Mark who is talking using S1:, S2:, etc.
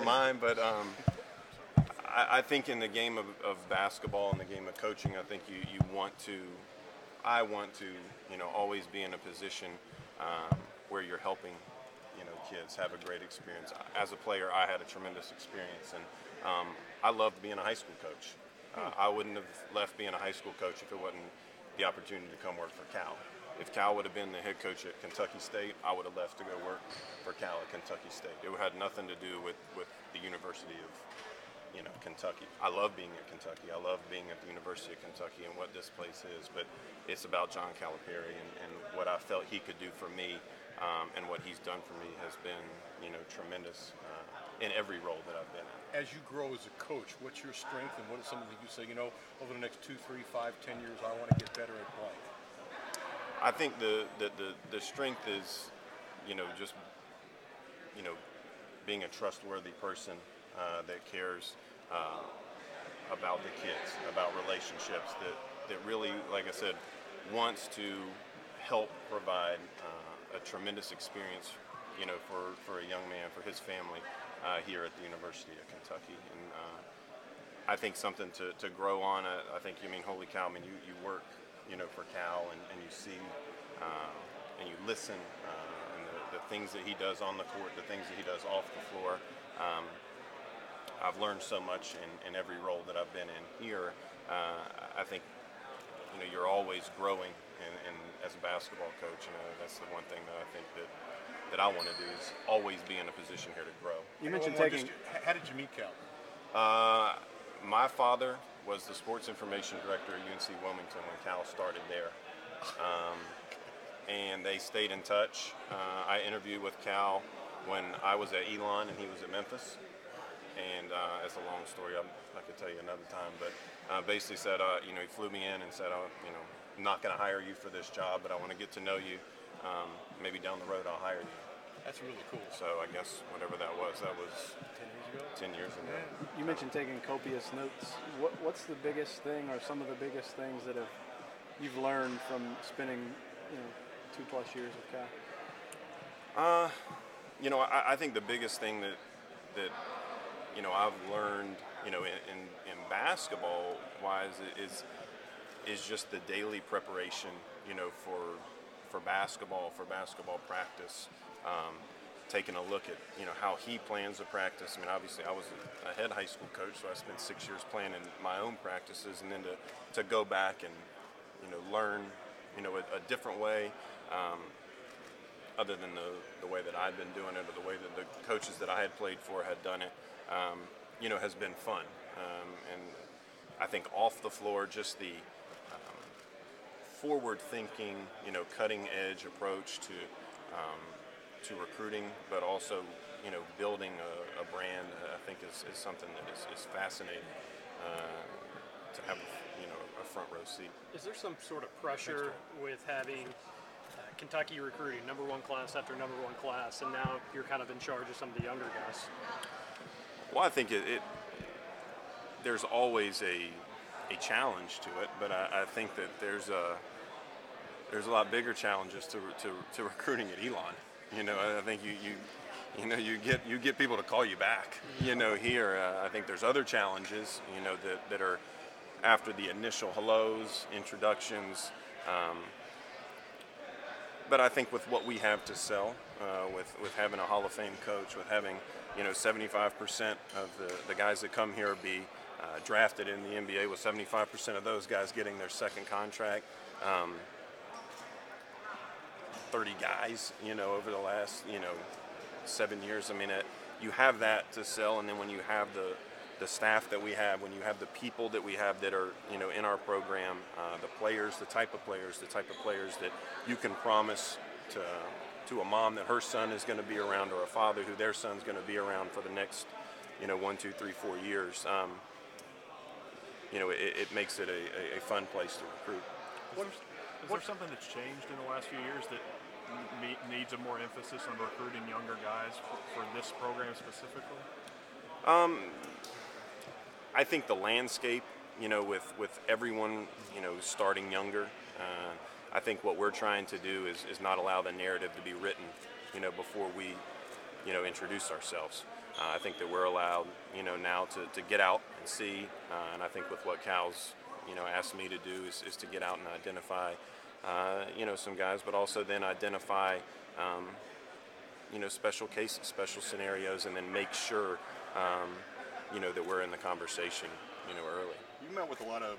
S1: mind, but I think in the game of basketball and the game of coaching, I think I want to, always be in a position where you're helping, kids have a great experience. As a player, I had a tremendous experience, and I loved being a high school coach. I wouldn't have left being a high school coach if it wasn't the opportunity to come work for Cal. If Cal would have been the head coach at Kentucky State, I would have left to go work for Cal at Kentucky State. It had nothing to do with the University of Kentucky. I love being at Kentucky. I love being at the University of Kentucky and what this place is, but it's about John Calipari and what I felt he could do for me, and what he's done for me has been, tremendous in every role that I've been in.
S2: As you grow as a coach, what's your strength and what is something that you say, over the next 2, 3, 5, 10 years, I want to get better at blank?
S1: I think the strength is, just, being a trustworthy person that cares about the kids, about relationships, that really, like I said, wants to help provide a tremendous experience, for a young man, for his family here at the University of Kentucky. And I think something to grow on. I think, holy cow, you work, for Cal, and you see and you listen, and the things that he does on the court, the things that he does off the floor. I've learned so much in every role that I've been in here. I think, you're always growing, and as a basketball coach, that's the one thing that I think that I want to do is always be in a position here to grow.
S2: You mentioned how did you meet Cal?
S1: My father was the sports information director at UNC Wilmington when Cal started there. And they stayed in touch. I interviewed with Cal when I was at Elon and he was at Memphis. And it's a long story. I could tell you another time. But basically said, he flew me in and said, I'm not going to hire you for this job, but I want to get to know you. Maybe down the road I'll hire you.
S2: That's really cool.
S1: So I guess whatever that was 10 years ago.
S3: You mentioned taking copious notes. What's the biggest thing, or some of the biggest things that you've learned from spending 2+ years with Cal?
S1: I think the biggest thing that I've learned, in basketball wise is just the daily preparation, for basketball practice. Taking a look at, how he plans a practice. Obviously I was a head high school coach, so I spent 6 years planning my own practices, and then to go back and, learn, a different way, other than the way that I'd been doing it, or the way that the coaches that I had played for had done it, has been fun. And I think off the floor, just the forward-thinking, cutting-edge approach to recruiting, but also, building a brand, I think is something that is fascinating to have, a front row seat.
S4: Is there some sort of pressure with having Kentucky recruiting #1 class after #1 class, and now you're kind of in charge of some of the younger guys?
S1: Well, I think there's always a challenge to it, but I think that there's a lot bigger challenges to recruiting at Elon. I think you get people to call you back. Here I think there's other challenges, that are after the initial hellos, introductions. But I think with what we have to sell, with having a Hall of Fame coach, with having 75% of the guys that come here be drafted in the NBA, with 75% of those guys getting their second contract. 30 guys, over the last, 7 years. You have that to sell, and then when you have the staff that we have, when you have the people that we have that are, in our program, the players, the type of players that you can promise to a mom that her son is going to be around, or a father who their son's going to be around for the next, 1, 2, 3, 4 years. It makes it a fun place to recruit.
S5: Is there something that's changed in the last few years that needs a more emphasis on recruiting younger guys for this program specifically?
S1: I think the landscape, with everyone, starting younger, I think what we're trying to do is not allow the narrative to be written, before we, introduce ourselves. I think that we're allowed, now to get out and see. And I think with what Cal's, asked me to do is to get out and identify, some guys, but also then identify, special cases, special scenarios, and then make sure, that we're in the conversation, early.
S2: You met with a lot of